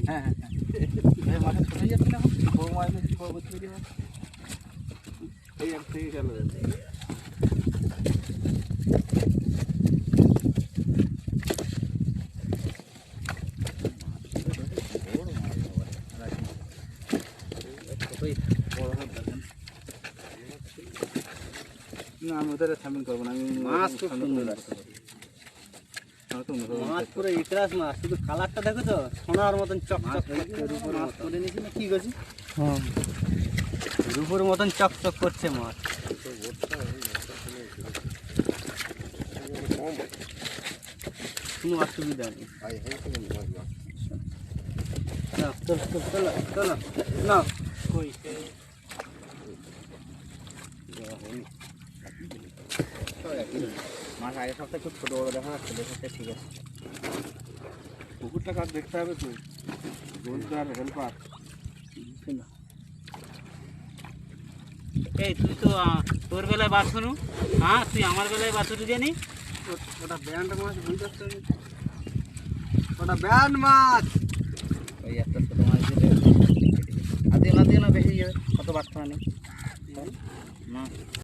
হ্যাঁ হ্যাঁ মাঠে ছোটাই যাচ্ছে না এখন বড় মাছ বেশি বড় করতে বেরিয়ে এই এক থেকে গেল না আমি ওদের সামিল করবো না আমি মাছ খুব সুন্দর আছে মাছ পুরো ইকরাস মাছ শুধু কালারটা দেখো তো সোনার মতন চকচক করছে রূপোর মাছ করে নিয়েছি না কি গেছি হ্যাঁ রূপোর মতন চকচক করছে মাছ কোনো অসুবিধা নেই চলো চলো না কই মাছ আগের সপ্তাহে খুব ছোটো বড়ো দেখা যাচ্ছে দেখতে ঠিক আছে পুকুরটা কাজ দেখতে হবে তো রোজগার হেল্পার এই তুই তো তোর বেলায় বাছুনু হ্যাঁ তুই আমার বেলায় বাছুরি জানি ওটা ব্যান্ড মাছ বুঝতে পারছি ওটা ব্যান্ড মাছ ওই একটা ছোটো মাছ দিলে আর দিও না বেশি যাবে কত বাচ্চা নেই না